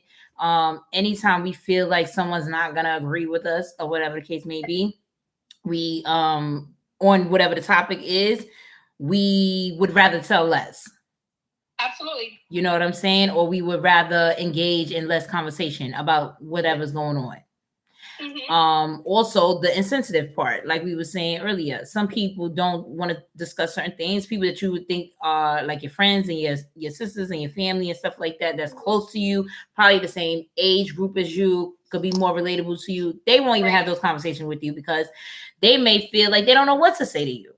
Anytime we feel like someone's not gonna agree with us or whatever the case may be, we on whatever the topic is, we would rather tell less. Absolutely. You know what I'm saying? Or we would rather engage in less conversation about whatever's going on. Also the insensitive part, like we were saying earlier, some people don't want to discuss certain things. People that you would think are like your friends and your sisters and your family and stuff like that, that's close to you, probably the same age group as you, could be more relatable to you. They won't even have those conversations with you because they may feel like they don't know what to say to you.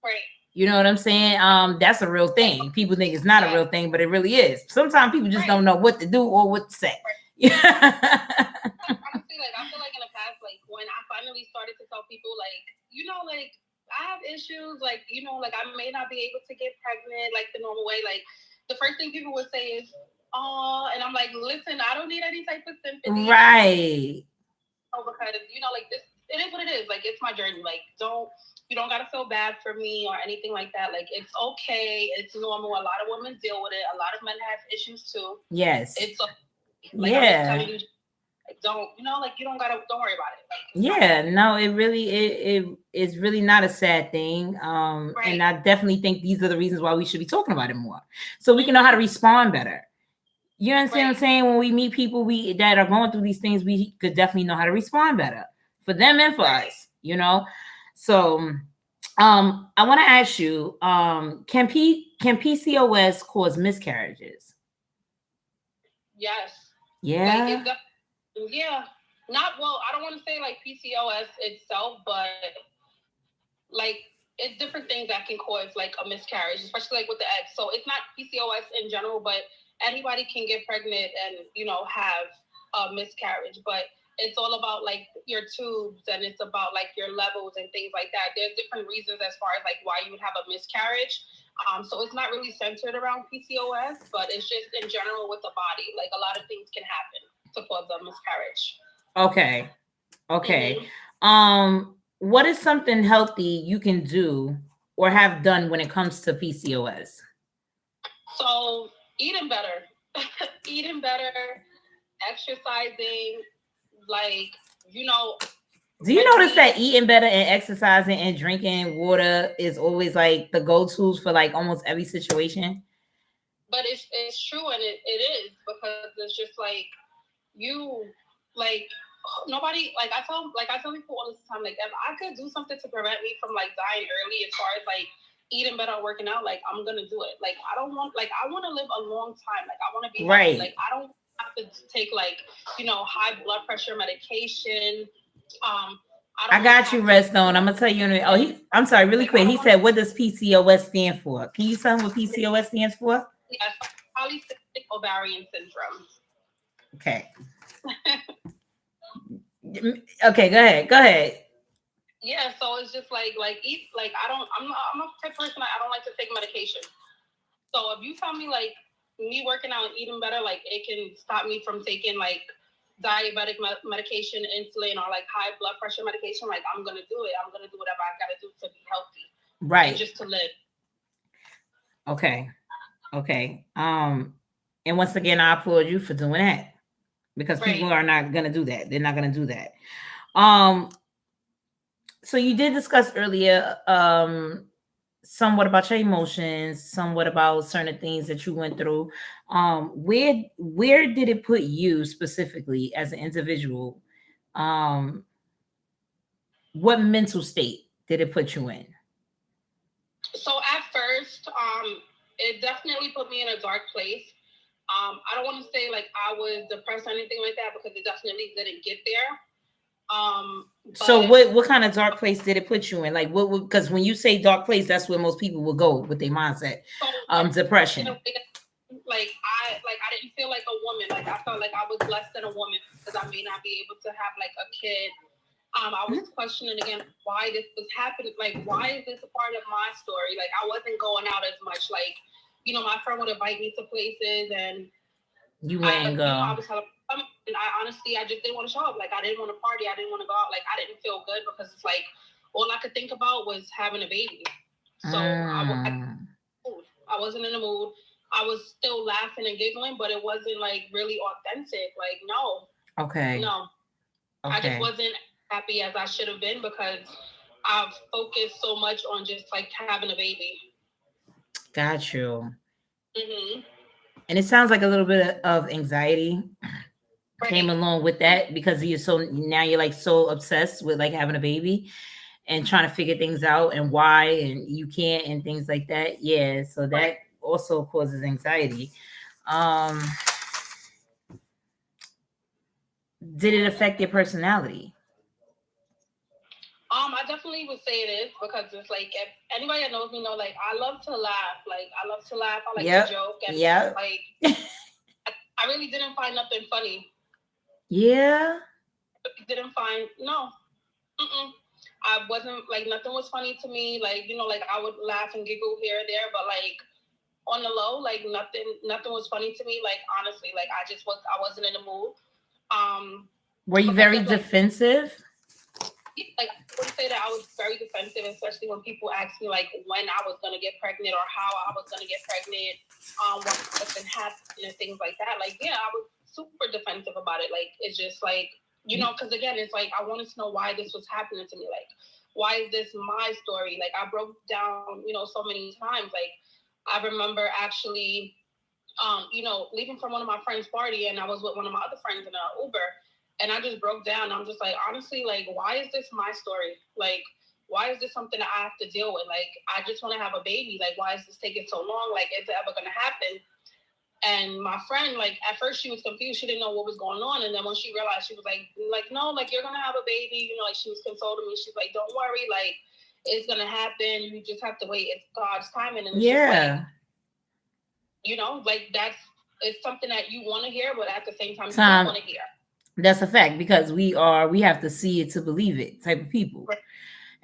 Right. You know what I'm saying? That's a real thing. People think it's not a real thing, but it really is. Sometimes people just don't know what to do or what to say. Honestly, like I feel like in the past, like when I finally started to tell people, like, you know, like I have issues, like, you know, like I may not be able to get pregnant like the normal way. Like the first thing people would say is, "Oh," and I'm like, "Listen, I don't need any type of sympathy." Right. Oh, because you know, like this, it is what it is. Like it's my journey. Like you don't gotta feel bad for me or anything like that. Like it's okay. It's normal. A lot of women deal with it. A lot of men have issues too. Yes. It's okay. Like, I'm just telling you. Don't, you know, like don't worry about it. Like, no, it really it is really not a sad thing. And I definitely think these are the reasons why we should be talking about it more, so we can know how to respond better. You understand what I'm saying? When we meet people that are going through these things, we could definitely know how to respond better for them and for us, you know. So I want to ask you, can PCOS cause miscarriages? Yes. Yeah. Like, yeah. Not, well, I don't want to say like PCOS itself, but like it's different things that can cause like a miscarriage, especially like with the eggs. So it's not PCOS in general, but anybody can get pregnant and, you know, have a miscarriage. But it's all about like your tubes and it's about like your levels and things like that. There's different reasons as far as like why you would have a miscarriage. So it's not really centered around PCOS, but it's just in general with the body. Like a lot of things can happen to cause a miscarriage. Okay. What is something healthy you can do or have done when it comes to PCOS? So eating better, exercising, like, you know. Do you notice that eating better and exercising and drinking water is always like the go-tos for like almost every situation? But it's true, and it is, because it's just like you, like, nobody, like I tell people all the time, like if I could do something to prevent me from like dying early as far as like eating better, working out, like I'm gonna do it. Like I want to live a long time. Like I want to be healthy. Like I don't have to take like, you know, high blood pressure medication. I got you, Redstone. I'm gonna tell you. I'm sorry, really quick. He said, "What does PCOS stand for?" Can you tell him what PCOS stands for? Yes, Polycystic ovarian syndrome. Okay. Okay, go ahead. Yeah, so it's just eat like I'm not the type of person, I don't like to take medication. So if you tell me like me working out and eating better, like it can stop me from taking like diabetic medication, insulin, or like high blood pressure medication, like I'm gonna do it. I'm gonna do whatever I gotta do to be healthy, and Right. just to live. Okay. Okay. And once again, I applaud you for doing that, because people Right. are not gonna do that. They're not gonna do that. Um, so you did discuss earlier somewhat about your emotions, somewhat about certain things that you went through. Where did it put you specifically as an individual? Um, what mental state did it put you in? So at first, it definitely put me in a dark place. I don't want to say like I was depressed or anything like that, because it definitely didn't get there. So But what kind of dark place did it put you in? Like what, because when you say dark place, that's where most people will go with their mindset. so Depression. I didn't feel like a woman. Like I felt like I was less than a woman because I may not be able to have like a kid. I was questioning again why this was happening. Like, why is this a part of my story? Like, I wasn't going out as much. Like, my friend would invite me to places, and You wouldn't go. I was telling them, and I honestly, I just didn't want to show up. Like, I didn't want to party. I didn't want to go out. Like, I didn't feel good because it's like all I could think about was having a baby. So I wasn't in the mood. I was still laughing and giggling, but it wasn't like really authentic. Like, no. Okay. No. Okay. I just wasn't happy as I should have been because I've focused so much on just like having a baby. Got you. Mm-hmm. And it sounds like a little bit of anxiety came along with that, because you're like so obsessed with like having a baby and trying to figure things out and why and you can't and things like that. Yeah, so that also causes anxiety. Did it affect your personality? I definitely would say it is, because it's like, if anybody that knows me know, like I love to laugh. Like I love to laugh. I like to joke. And like I really didn't find nothing funny. Yeah. Didn't find no. I wasn't like, nothing was funny to me. Like, like I would laugh and giggle here and there, but like on the low, like nothing was funny to me. Like honestly, like I wasn't in the mood. Were you very defensive? Like I would say that I was very defensive, especially when people asked me like when I was gonna get pregnant or how I was gonna get pregnant, what's been happening and things like that. Like, yeah, I was super defensive about it. Like it's just like, because again, it's like I wanted to know why this was happening to me. Like, why is this my story? Like I broke down, so many times. Like I remember actually, leaving from one of my friends' party, and I was with one of my other friends in an Uber. And I just broke down. I'm just like, honestly, like, why is this my story? Like, why is this something that I have to deal with? Like, I just want to have a baby. Like, why is this taking so long? Like, is it ever going to happen? And my friend, like, at first she was confused. She didn't know what was going on. And then when she realized, she was like, no, like, you're going to have a baby. Like, she was consoling me. She's like, don't worry. Like, it's going to happen. You just have to wait. It's God's timing. And it's just like, like, it's something that you want to hear, but at the same time, you don't want to hear. That's a fact, because we have to see it to believe it type of people. Right.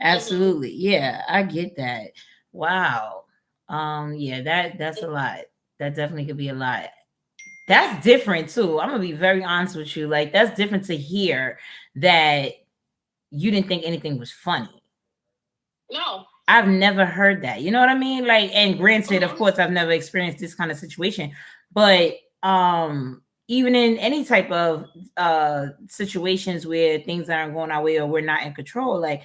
Absolutely. Mm-hmm. Yeah, I get that. Wow. Yeah, that's a lot. That definitely could be a lot. That's different too. I'm gonna be very honest with you. Like, that's different to hear that you didn't think anything was funny. No. I've never heard that. You know what I mean? Like, and granted, of course, I've never experienced this kind of situation, but even in any type of situations where things aren't going our way or we're not in control, like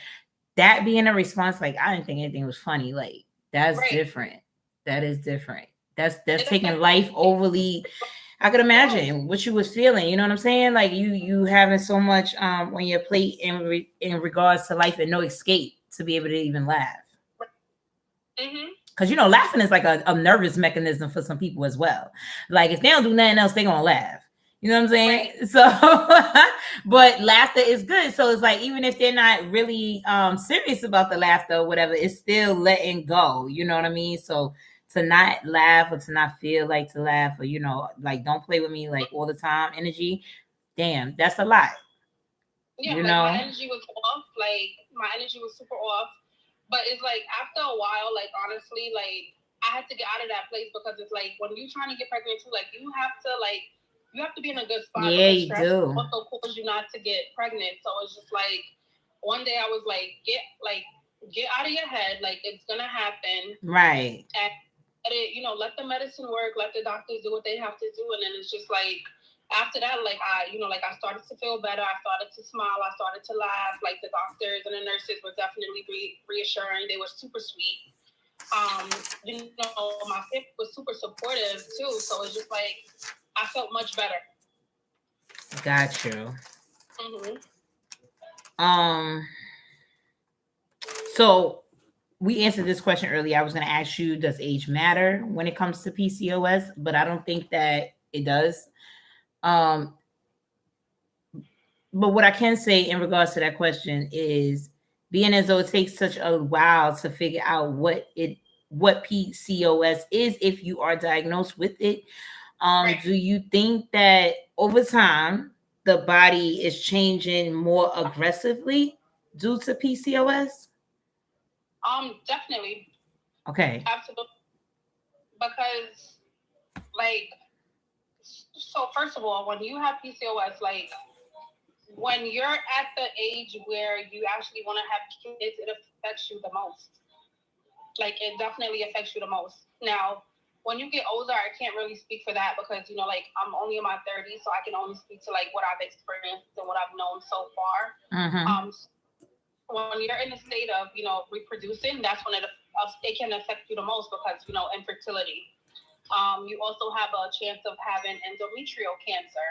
that being a response, like I didn't think anything was funny, like that's different. That is different. That's taking life overly. I could imagine what you was feeling. You know what I'm saying? Like you having so much on your plate in regards to life and no escape to be able to even laugh. Because laughing is like a nervous mechanism for some people as well. Like if they don't do nothing else, they're gonna laugh. You know what I'm saying? Right. So, but laughter is good. So it's like, even if they're not really serious about the laughter or whatever, it's still letting go. You know what I mean? So to not laugh or to not feel like to laugh, or like don't play with me like all the time energy, damn, that's a lot. Yeah, my energy was off. Like my energy was super off. But it's like after a while, like honestly, like I had to get out of that place because it's like when you're trying to get pregnant too, like you have to be in a good spot. Yeah, because you stress do. also causes you not to get pregnant. So it's just like one day I was like, get out of your head, like it's gonna happen. Right. And let the medicine work, let the doctors do what they have to do, and then it's just like after that, like I started to feel better. I started to smile. I started to laugh. Like the doctors and the nurses were definitely reassuring. They were super sweet. My family was super supportive too. So it's just like I felt much better. Got you. So we answered this question earlier. I was going to ask you, does age matter when it comes to PCOS? But I don't think that it does. But what I can say in regards to that question is, being as though it takes such a while to figure out what PCOS is if you are diagnosed with it, right. Do you think that over time the body is changing more aggressively due to PCOS? Definitely. Okay. Absolutely. Because, so first of all, when you have PCOS, when you're at the age where you actually want to have kids, it affects you the most. It definitely affects you the most. Now, when you get older, I can't really speak for that because, I'm only in my 30s, so I can only speak to, what I've experienced and what I've known so far. Mm-hmm. When you're in the state of, reproducing, that's when it can affect you the most because, infertility. You also have a chance of having endometrial cancer,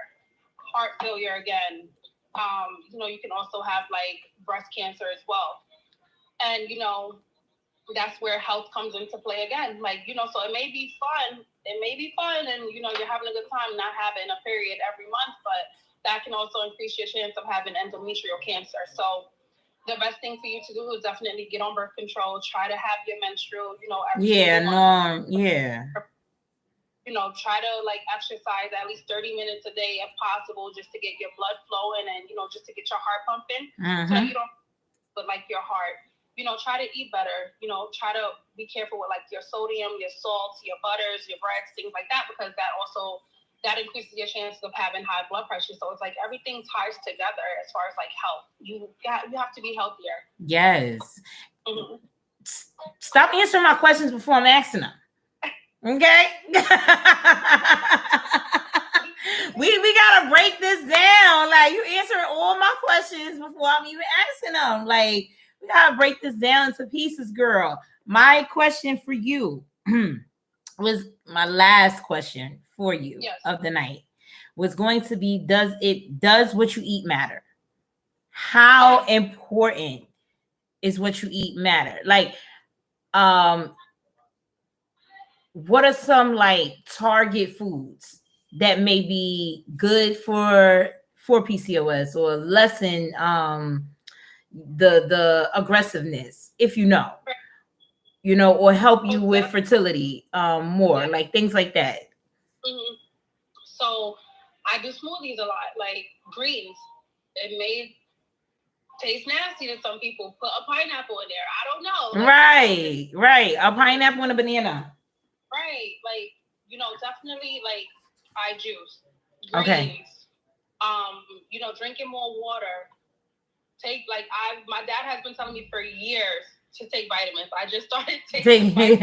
heart failure again. You can also have breast cancer as well. And, that's where health comes into play again. So it may be fun. And, you're having a good time not having a period every month, but that can also increase your chance of having endometrial cancer. So the best thing for you to do is definitely get on birth control. Try to have your menstrual, every month. Try to exercise at least 30 minutes a day if possible, just to get your blood flowing and, just to get your heart pumping. Mm-hmm. So that you don't put your heart. Try to eat better. Try to be careful with your sodium, your salts, your butters, your breads, things like that, because that increases your chances of having high blood pressure. So it's everything ties together as far as health. You have to be healthier. Yes. Mm-hmm. Stop answering my questions before I'm asking them. Okay. we gotta break this down. You answering all my questions before I'm even asking them. We gotta break this down into pieces, girl. My question for you was my last question for you of the night was going to be, does what you eat matter? How important is what you eat matter? What are some target foods that may be good for PCOS or lessen the aggressiveness, if or help you with fertility more, things like that? Mm-hmm. So I do smoothies a lot, greens. It may taste nasty to some people. Put a pineapple in there. I don't know. Right. A pineapple and a banana. Right. Definitely I juice. Greens. Okay. Drinking more water. Take my dad has been telling me for years to take vitamins. I just started taking vitamins.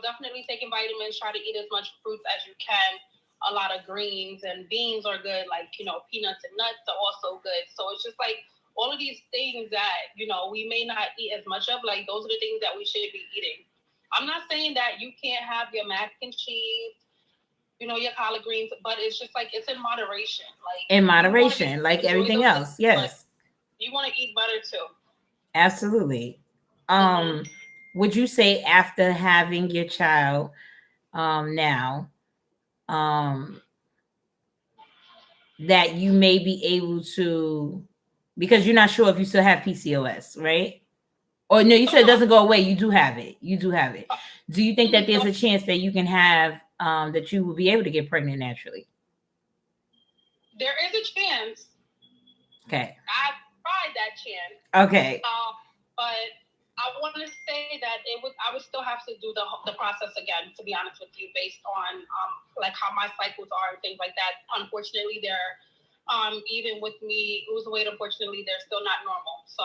Definitely taking vitamins. Try to eat as much fruits as you can. A lot of greens and beans are good. Peanuts and nuts are also good. So it's just all of these things that, we may not eat as much of, those are the things that we should be eating. I'm not saying that you can't have your mac and cheese, your collard greens, but it's just it's in moderation. In moderation, like everything else. Yes. You want to eat better too. Absolutely. Would you say after having your child now, that you may be able to, because you're not sure if you still have PCOS, right? Or no, you said it doesn't go away. You do have it. Do you think that there's a chance that you can have, that you will be able to get pregnant naturally? There is a chance, Okay. I tried that chance. Okay. But I want to say that I would still have to do the process again, to be honest with you, based on like how my cycles are and things like that. Unfortunately, they're even with me losing weight, unfortunately, they're still not normal. So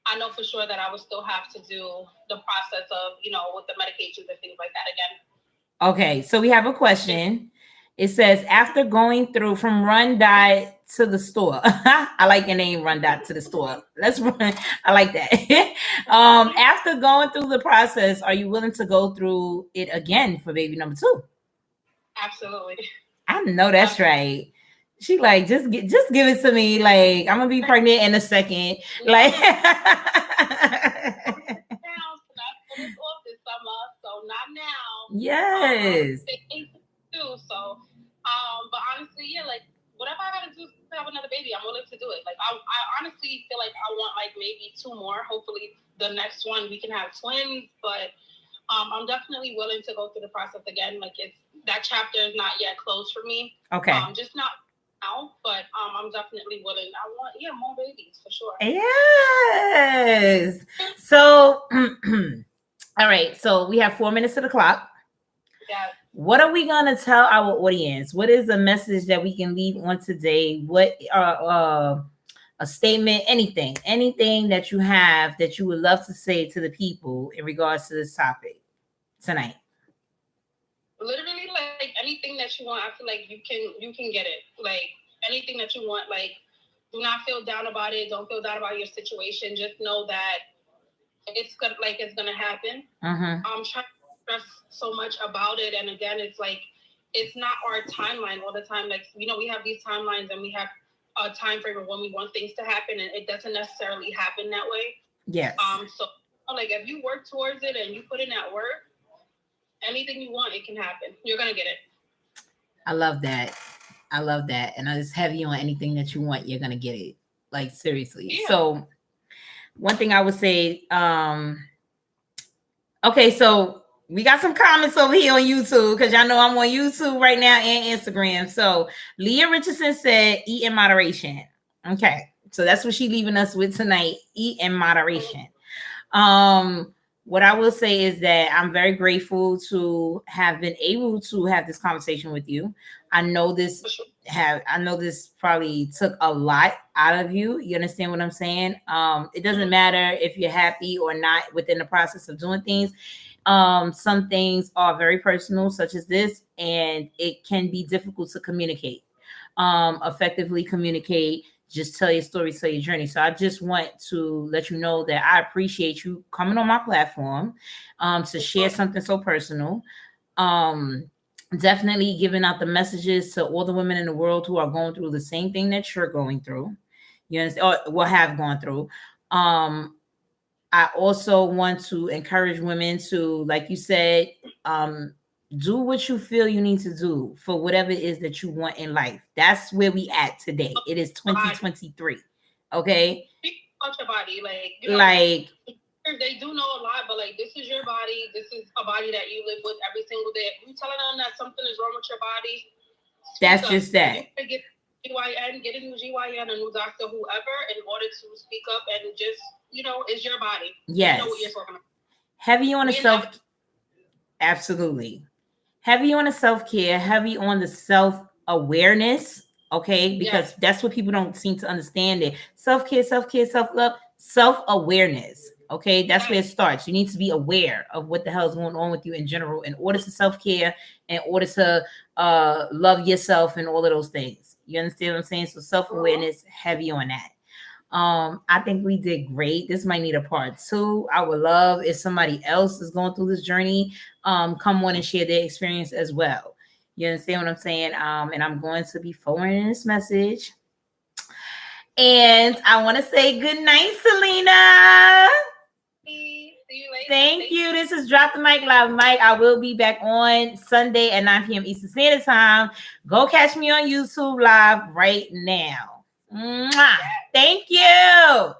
I know for sure that I would still have to do the process of, with the medications and things like that again. Okay, so we have a question. It says, after going through from Run Dot to the store. I like your name, Run Dot to the store. Let's run. I like that. After going through the process, are you willing to go through it again for baby number 2? Absolutely. I know that's right. She like, just give it to me. Like, I'm gonna be pregnant in a second. Like off this summer, so not now. Yes. So, but honestly, yeah, like whatever I gotta do to have another baby, I'm willing to do it. Like I honestly feel like I want like maybe 2 more. Hopefully, the next one we can have twins. But I'm definitely willing to go through the process again. Like that chapter is not yet closed for me. Okay. Just not now, but I'm definitely willing. I want more babies for sure. Yes. So. All right, so we have 4 minutes to the clock. Yeah. What are we gonna tell our audience? What is a message that we can leave on today? What a statement, anything that you have that you would love to say to the people in regards to this topic tonight? Literally, like anything that you want, I feel like you can get it. Like anything that you want, like do not feel down about it. Don't feel down about your situation. Just know that it's gonna happen. I'm trying to stress so much about it, and again, it's like it's not our timeline all the time. Like we have these timelines, and we have a time frame of when we want things to happen, and it doesn't necessarily happen that way. Yes. So like if you work towards it and you put in that work, anything you want, it can happen. You're gonna get it. I love that. And I just have you on anything that you want, you're gonna get it. Like seriously. Yeah. So one thing I would say, okay, so we got some comments over here on YouTube because y'all know I'm on YouTube right now and Instagram. So Leah Richardson said, eat in moderation. Okay, so that's what she's leaving us with tonight. Eat in moderation. What I will say is that I'm very grateful to have been able to have this conversation with you. I know this probably took a lot out of you. You understand what I'm saying? It doesn't matter if you're happy or not within the process of doing things. Some things are very personal, such as this, and it can be difficult to communicate, effectively communicate. Just tell your story, tell your journey. So I just want to let you know that I appreciate you coming on my platform to share something so personal. Definitely giving out the messages to all the women in the world who are going through the same thing that you're going through. You understand, or will have gone through. I also want to encourage women to, like you said, do what you feel you need to do for whatever it is that you want in life. That's where we at today. It is 2023. Okay. About your body, they do know a lot, but like this is your body. This is a body that you live with every single day. If you telling them that something is wrong with your body, that's just that. You get GYN, get a new GYN, a new doctor, whoever, in order to speak up and just it's your body. Yes. You know what you're talking about. Heavy on the self. Absolutely. Heavy on the self-care, heavy on the self-awareness, okay? Because that's what people don't seem to understand it. Self-care, self-love, self-awareness, okay? That's where it starts. You need to be aware of what the hell is going on with you in general in order to self-care, in order to love yourself and all of those things. You understand what I'm saying? So self-awareness, heavy on that. I think we did great. This might need a part 2. I would love if somebody else is going through this journey, come on and share their experience as well. You understand what I'm saying? And I'm going to be forwarding this message. And I want to say good night, Selena. See you later. Thank you. This is Drop the Mic Live Mike. I will be back on Sunday at 9 p.m. Eastern Standard Time. Go catch me on YouTube Live right now. Mwah. Thank you.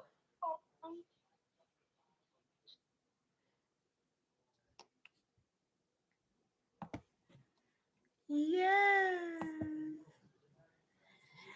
Yeah.